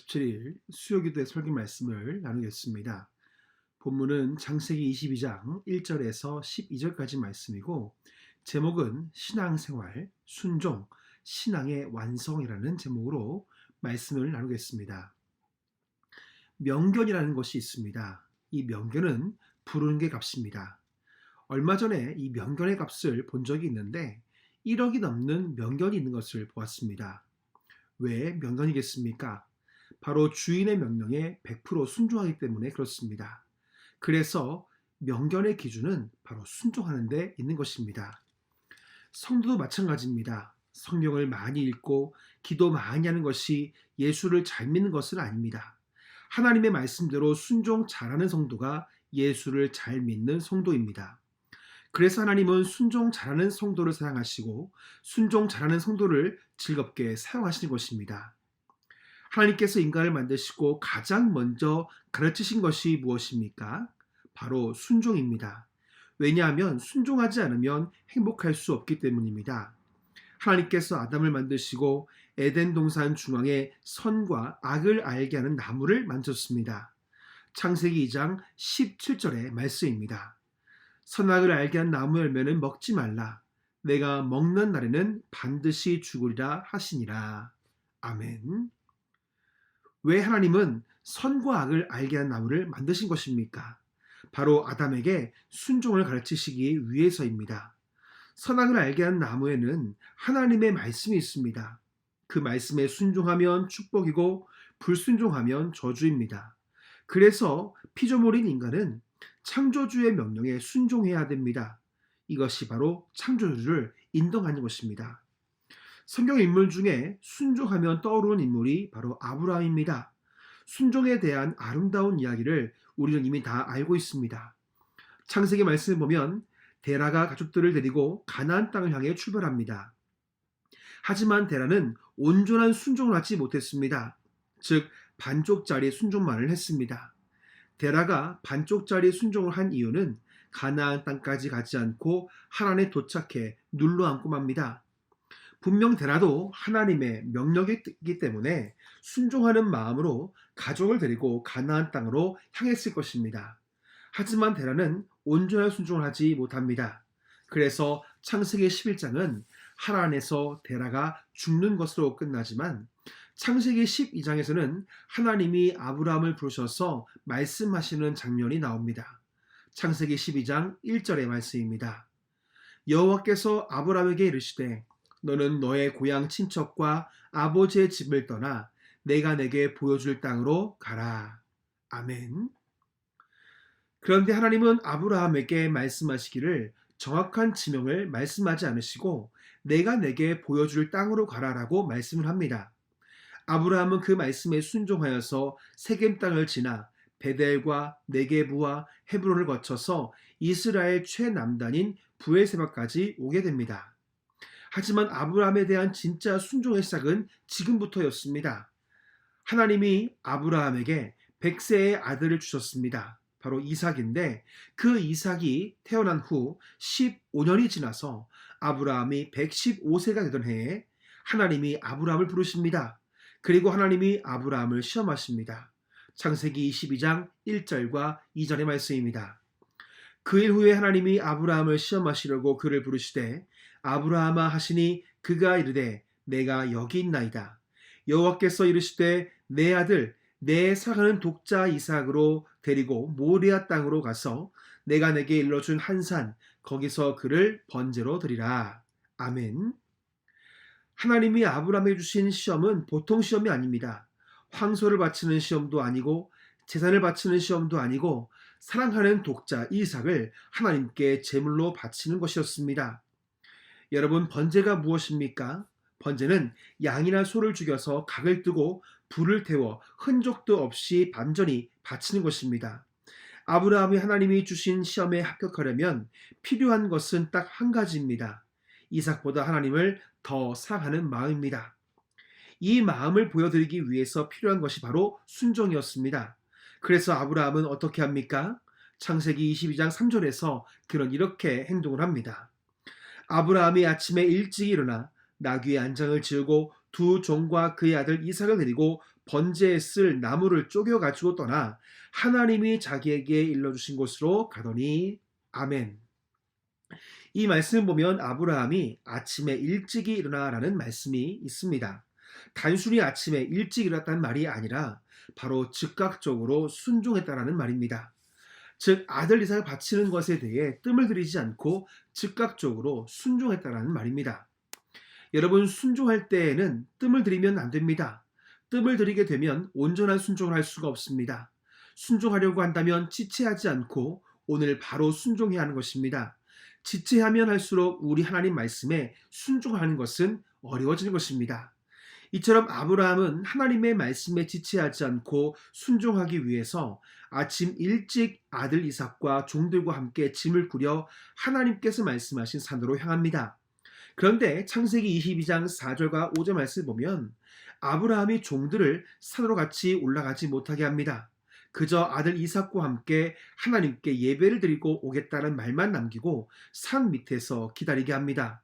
17일 수요기도의 설교 말씀을 나누겠습니다. 본문은 창세기 22장 1절에서 12절까지 말씀이고 제목은 신앙생활, 순종, 신앙의 완성이라는 제목으로 말씀을 나누겠습니다. 명견이라는 것이 있습니다. 이 명견은 부르는 게 값입니다. 얼마 전에 이 명견의 값을 본 적이 있는데 1억이 넘는 명견이 있는 것을 보았습니다. 왜 명견이겠습니까? 바로 주인의 명령에 100% 순종하기 때문에 그렇습니다. 그래서 명견의 기준은 바로 순종하는 데 있는 것입니다. 성도도 마찬가지입니다. 성경을 많이 읽고 기도 많이 하는 것이 예수를 잘 믿는 것은 아닙니다. 하나님의 말씀대로 순종 잘하는 성도가 예수를 잘 믿는 성도입니다. 그래서 하나님은 순종 잘하는 성도를 사랑하시고 순종 잘하는 성도를 즐겁게 사용하시는 것입니다. 하나님께서 인간을 만드시고 가장 먼저 가르치신 것이 무엇입니까? 바로 순종입니다. 왜냐하면 순종하지 않으면 행복할 수 없기 때문입니다. 하나님께서 아담을 만드시고 에덴 동산 중앙에 선과 악을 알게 하는 나무를 만졌습니다. 창세기 2장 17절의 말씀입니다. 선악을 알게 한 나무 열매는 먹지 말라. 내가 먹는 날에는 반드시 죽으리라 하시니라. 아멘. 왜 하나님은 선과 악을 알게 한 나무를 만드신 것입니까? 바로 아담에게 순종을 가르치시기 위해서입니다. 선악을 알게 한 나무에는 하나님의 말씀이 있습니다. 그 말씀에 순종하면 축복이고 불순종하면 저주입니다. 그래서 피조물인 인간은 창조주의 명령에 순종해야 됩니다. 이것이 바로 창조주를 인정하는 것입니다. 성경 인물 중에 순종하면 떠오르는 인물이 바로 아브라함입니다. 순종에 대한 아름다운 이야기를 우리는 이미 다 알고 있습니다. 창세기 말씀을 보면 데라가 가족들을 데리고 가나안 땅을 향해 출발합니다. 하지만 데라는 온전한 순종을 하지 못했습니다. 즉 반쪽짜리 순종만을 했습니다. 데라가 반쪽짜리 순종을 한 이유는 가나안 땅까지 가지 않고 하란에 도착해 눌러앉고 맙니다. 분명 데라도 하나님의 명령이기 때문에 순종하는 마음으로 가족을 데리고 가나안 땅으로 향했을 것입니다. 하지만 데라는 온전한 순종을 하지 못합니다. 그래서 창세기 11장은 하란에서 데라가 죽는 것으로 끝나지만 창세기 12장에서는 하나님이 아브라함을 부르셔서 말씀하시는 장면이 나옵니다. 창세기 12장 1절의 말씀입니다. 여호와께서 아브라함에게 이르시되 너는 너의 고향 친척과 아버지의 집을 떠나 내가 내게 보여줄 땅으로 가라. 아멘. 그런데 하나님은 아브라함에게 말씀하시기를 정확한 지명을 말씀하지 않으시고 내가 내게 보여줄 땅으로 가라라고 말씀을 합니다. 아브라함은 그 말씀에 순종하여서 세겜 땅을 지나 베델과 네게부와 헤브론을 거쳐서 이스라엘 최남단인 브엘세바까지 오게 됩니다. 하지만 아브라함에 대한 진짜 순종의 시작은 지금부터였습니다. 하나님이 아브라함에게 100세의 아들을 주셨습니다. 바로 이삭인데 그 이삭이 태어난 후 15년이 지나서 아브라함이 115세가 되던 해에 하나님이 아브라함을 부르십니다. 그리고 하나님이 아브라함을 시험하십니다. 창세기 22장 1절과 2절의 말씀입니다. 그 일 후에 하나님이 아브라함을 시험하시려고 그를 부르시되 아브라함아 하시니 그가 이르되 내가 여기 있나이다. 여호와께서 이르시되 내 아들 내 사랑하는 독자 이삭으로 데리고 모리아 땅으로 가서 내가 내게 일러준 한 산 거기서 그를 번제로 드리라. 아멘. 하나님이 아브라함에게 주신 시험은 보통 시험이 아닙니다. 황소를 바치는 시험도 아니고 제사를 바치는 시험도 아니고 사랑하는 독자 이삭을 하나님께 제물로 바치는 것이었습니다. 여러분, 번제가 무엇입니까? 번제는 양이나 소를 죽여서 각을 뜨고 불을 태워 흔적도 없이 반전히 바치는 것입니다. 아브라함이 하나님이 주신 시험에 합격하려면 필요한 것은 딱 한 가지입니다. 이삭보다 하나님을 더 사랑하는 마음입니다. 이 마음을 보여드리기 위해서 필요한 것이 바로 순종이었습니다. 그래서 아브라함은 어떻게 합니까? 창세기 22장 3절에서 그는 이렇게 행동을 합니다. 아브라함이 아침에 일찍 일어나 나귀의 안장을 지우고 두 종과 그의 아들 이삭을 데리고 번제에 쓸 나무를 쪼개 가지고 떠나 하나님이 자기에게 일러주신 곳으로 가더니 아멘. 이 말씀을 보면 아브라함이 아침에 일찍이 일어나라는 말씀이 있습니다. 단순히 아침에 일찍 일어났다는 말이 아니라 바로 즉각적으로 순종했다라는 말입니다. 즉 아들 이삭을 바치는 것에 대해 뜸을 들이지 않고 즉각적으로 순종했다라는 말입니다. 여러분, 순종할 때에는 뜸을 들이면 안 됩니다. 뜸을 들이게 되면 온전한 순종을 할 수가 없습니다. 순종하려고 한다면 지체하지 않고 오늘 바로 순종해야 하는 것입니다. 지체하면 할수록 우리 하나님 말씀에 순종하는 것은 어려워지는 것입니다. 이처럼 아브라함은 하나님의 말씀에 지체하지 않고 순종하기 위해서 아침 일찍 아들 이삭과 종들과 함께 짐을 꾸려 하나님께서 말씀하신 산으로 향합니다. 그런데 창세기 22장 4절과 5절 말씀을 보면 아브라함이 종들을 산으로 같이 올라가지 못하게 합니다. 그저 아들 이삭과 함께 하나님께 예배를 드리고 오겠다는 말만 남기고 산 밑에서 기다리게 합니다.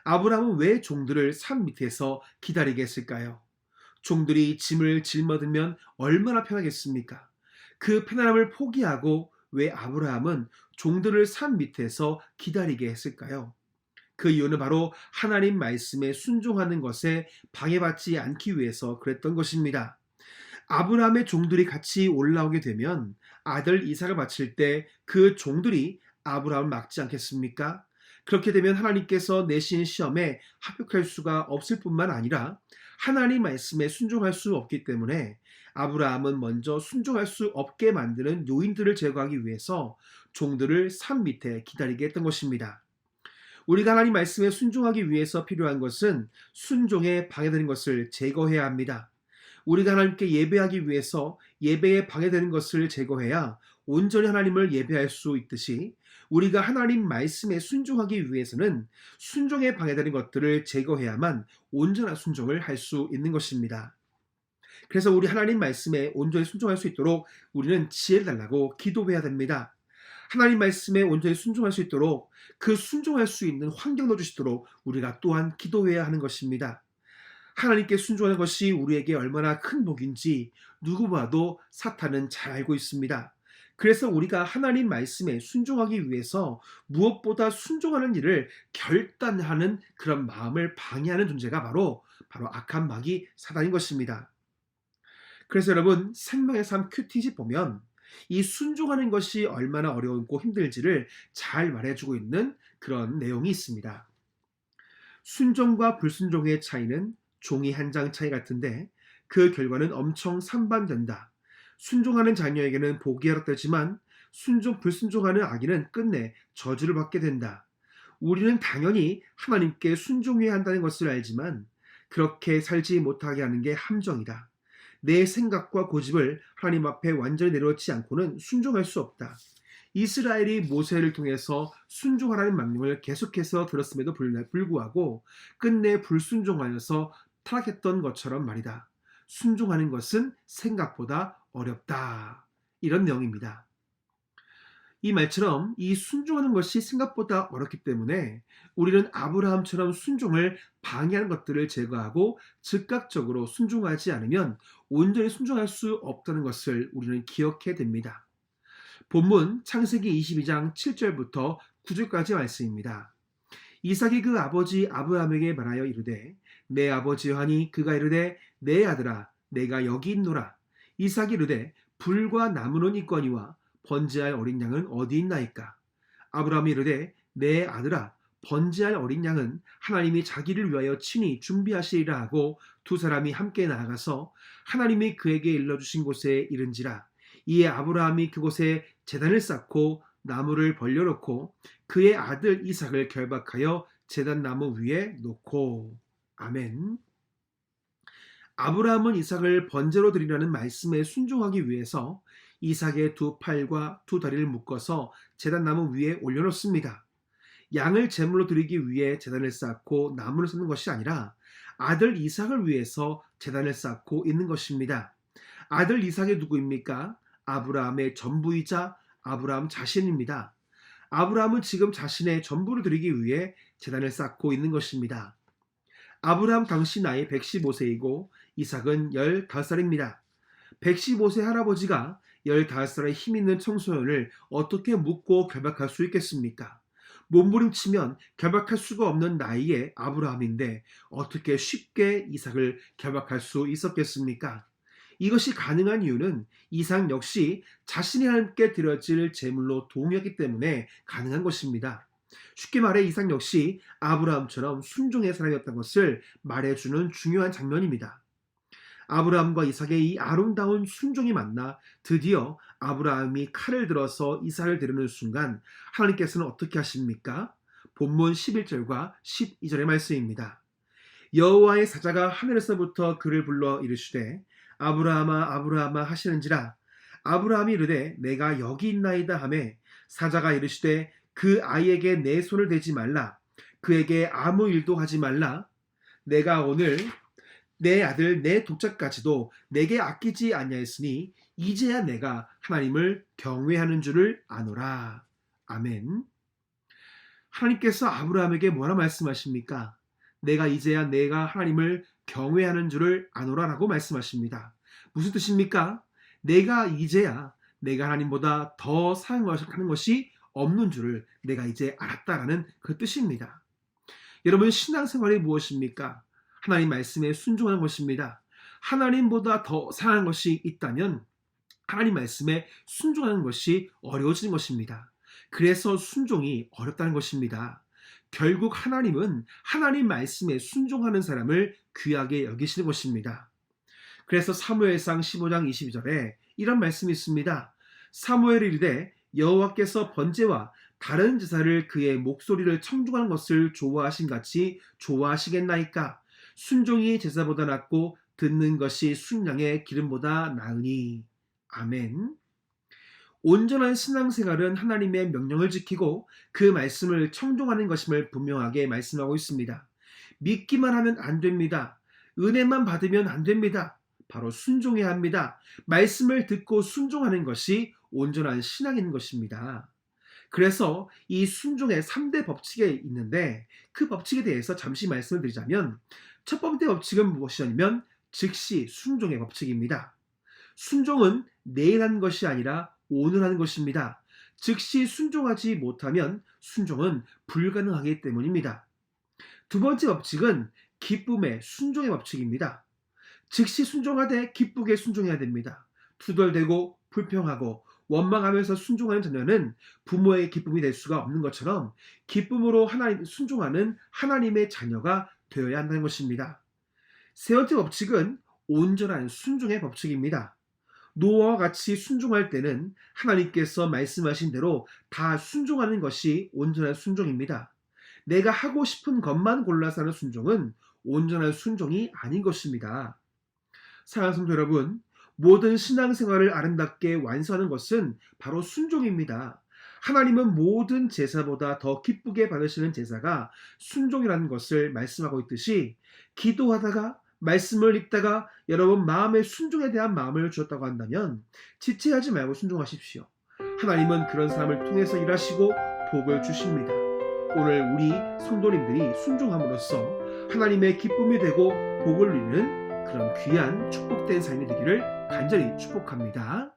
아브라함은 왜 종들을 산 밑에서 기다리게 했을까요? 종들이 짐을 짊어들면 얼마나 편하겠습니까? 그 편안함을 포기하고 왜 아브라함은 종들을 산 밑에서 기다리게 했을까요? 그 이유는 바로 하나님 말씀에 순종하는 것에 방해받지 않기 위해서 그랬던 것입니다. 아브라함의 종들이 같이 올라오게 되면 아들 이삭을 바칠 때 그 종들이 아브라함을 막지 않겠습니까? 그렇게 되면 하나님께서 내신 시험에 합격할 수가 없을 뿐만 아니라 하나님 말씀에 순종할 수 없기 때문에 아브라함은 먼저 순종할 수 없게 만드는 요인들을 제거하기 위해서 종들을 산 밑에 기다리게 했던 것입니다. 우리가 하나님 말씀에 순종하기 위해서 필요한 것은 순종에 방해되는 것을 제거해야 합니다. 우리가 하나님께 예배하기 위해서 예배에 방해되는 것을 제거해야 온전히 하나님을 예배할 수 있듯이 우리가 하나님 말씀에 순종하기 위해서는 순종에 방해되는 것들을 제거해야만 온전한 순종을 할 수 있는 것입니다. 그래서 우리 하나님 말씀에 온전히 순종할 수 있도록 우리는 지혜를 달라고 기도해야 됩니다. 하나님 말씀에 온전히 순종할 수 있도록 그 순종할 수 있는 환경을 주시도록 우리가 또한 기도해야 하는 것입니다. 하나님께 순종하는 것이 우리에게 얼마나 큰 복인지 누구봐도 사탄은 잘 알고 있습니다. 그래서 우리가 하나님 말씀에 순종하기 위해서 무엇보다 순종하는 일을 결단하는 그런 마음을 방해하는 존재가 바로 악한 마귀 사단인 것입니다. 그래서 여러분, 생명의 삶 큐티지 보면 이 순종하는 것이 얼마나 어려웠고 힘들지를 잘 말해주고 있는 그런 내용이 있습니다. 순종과 불순종의 차이는 종이 한 장 차이 같은데 그 결과는 엄청 산반된다. 순종하는 자녀에게는 복이 허락되지만 불순종하는 아기는 끝내 저주를 받게 된다. 우리는 당연히 하나님께 순종해야 한다는 것을 알지만 그렇게 살지 못하게 하는 게 함정이다. 내 생각과 고집을 하나님 앞에 완전히 내려놓지 않고는 순종할 수 없다. 이스라엘이 모세를 통해서 순종하라는 명령을 계속해서 들었음에도 불구하고 끝내 불순종하여서 타락했던 것처럼 말이다. 순종하는 것은 생각보다 어렵다. 이런 내용입니다. 이 말처럼 이 순종하는 것이 생각보다 어렵기 때문에 우리는 아브라함처럼 순종을 방해하는 것들을 제거하고 즉각적으로 순종하지 않으면 온전히 순종할 수 없다는 것을 우리는 기억해야 됩니다. 본문 창세기 22장 7절부터 9절까지 말씀입니다. 이삭이 그 아버지 아브라함에게 말하여 이르되 내 아버지여 하니 그가 이르되 내 아들아 내가 여기 있노라. 이삭이 이르되 불과 나무는 있거니와 번제할 어린 양은 어디 있나이까. 아브라함이 이르되 내 아들아 번제할 어린 양은 하나님이 자기를 위하여 친히 준비하시리라 하고 두 사람이 함께 나아가서 하나님이 그에게 일러주신 곳에 이른지라. 이에 아브라함이 그곳에 제단을 쌓고 나무를 벌려놓고 그의 아들 이삭을 결박하여 제단 나무 위에 놓고. 아멘. 아브라함은 이삭을 번제로 드리라는 말씀에 순종하기 위해서 이삭의 두 팔과 두 다리를 묶어서 제단 나무 위에 올려놓습니다. 양을 제물로 드리기 위해 제단을 쌓고 나무를 쌓는 것이 아니라 아들 이삭을 위해서 제단을 쌓고 있는 것입니다. 아들 이삭이 누구입니까? 아브라함의 전부이자 아브라함 자신입니다. 아브라함은 지금 자신의 전부를 드리기 위해 제단을 쌓고 있는 것입니다. 아브라함 당시 나이 115세이고 이삭은 15살입니다. 115세 할아버지가 15살의 힘있는 청소년을 어떻게 묻고 결박할 수 있겠습니까? 몸부림치면 결박할 수가 없는 나이의 아브라함인데 어떻게 쉽게 이삭을 결박할 수 있었겠습니까? 이것이 가능한 이유는 이삭 역시 자신이 하나님께 드려질 제물로 동의했기 때문에 가능한 것입니다. 쉽게 말해 이삭 역시 아브라함처럼 순종의 사람이었던 것을 말해주는 중요한 장면입니다. 아브라함과 이삭의 이 아름다운 순종이 만나 드디어 아브라함이 칼을 들어서 이삭을 데리는 순간 하나님께서는 어떻게 하십니까? 본문 11절과 12절의 말씀입니다. 여호와의 사자가 하늘에서부터 그를 불러 이르시되 아브라함아 아브라함아 하시는지라. 아브라함이 이르되 내가 여기 있나이다 하매 사자가 이르시되 그 아이에게 내 손을 대지 말라. 그에게 아무 일도 하지 말라. 내가 오늘 내 아들 내 독자까지도 내게 아끼지 아니하였으니 이제야 내가 하나님을 경외하는 줄을 아노라. 아멘. 하나님께서 아브라함에게 뭐라 말씀하십니까? 내가 하나님을 경외하는 줄을 아노라라고 말씀하십니다. 무슨 뜻입니까? 내가 하나님보다 더 사랑하는 것이 없는 줄을 내가 이제 알았다라는 그 뜻입니다. 여러분, 신앙생활이 무엇입니까? 하나님 말씀에 순종하는 것입니다. 하나님보다 더 사랑하는 것이 있다면 하나님 말씀에 순종하는 것이 어려워지는 것입니다. 그래서 순종이 어렵다는 것입니다. 결국 하나님은 하나님 말씀에 순종하는 사람을 귀하게 여기시는 것입니다. 그래서 사무엘상 15장 22절에 이런 말씀이 있습니다. 사무엘이 이르되 여호와께서 번제와 다른 제사를 그의 목소리를 청중하는 것을 좋아하신 같이 좋아하시겠나이까? 순종이 제사보다 낫고 듣는 것이 순양의 기름보다 나으니. 아멘. 온전한 신앙생활은 하나님의 명령을 지키고 그 말씀을 청종하는 것임을 분명하게 말씀하고 있습니다. 믿기만 하면 안 됩니다. 은혜만 받으면 안 됩니다. 바로 순종해야 합니다. 말씀을 듣고 순종하는 것이 온전한 신앙인 것입니다. 그래서 이 순종의 3대 법칙이 있는데 그 법칙에 대해서 잠시 말씀을 드리자면 첫 번째 법칙은 무엇이냐면 즉시 순종의 법칙입니다. 순종은 내일 하는 것이 아니라 오늘 하는 것입니다. 즉시 순종하지 못하면 순종은 불가능하기 때문입니다. 두 번째 법칙은 기쁨의 순종의 법칙입니다. 즉시 순종하되 기쁘게 순종해야 됩니다. 투덜대고 불평하고 원망하면서 순종하는 자녀는 부모의 기쁨이 될 수가 없는 것처럼 기쁨으로 순종하는 하나님의 자녀가 되어야 한다는 것입니다. 세 번째 법칙은 온전한 순종의 법칙입니다. 노아와 같이 순종할 때는 하나님께서 말씀하신 대로 다 순종하는 것이 온전한 순종입니다. 내가 하고 싶은 것만 골라서 하는 순종은 온전한 순종이 아닌 것입니다. 사랑하는 성도 여러분, 모든 신앙생활을 아름답게 완수하는 것은 바로 순종입니다. 하나님은 모든 제사보다 더 기쁘게 받으시는 제사가 순종이라는 것을 말씀하고 있듯이 기도하다가 말씀을 읽다가 여러분 마음의 순종에 대한 마음을 주었다고 한다면 지체하지 말고 순종하십시오. 하나님은 그런 사람을 통해서 일하시고 복을 주십니다. 오늘 우리 성도님들이 순종함으로써 하나님의 기쁨이 되고 복을 누리는 그런 귀한 축복된 삶이 되기를 간절히 축복합니다.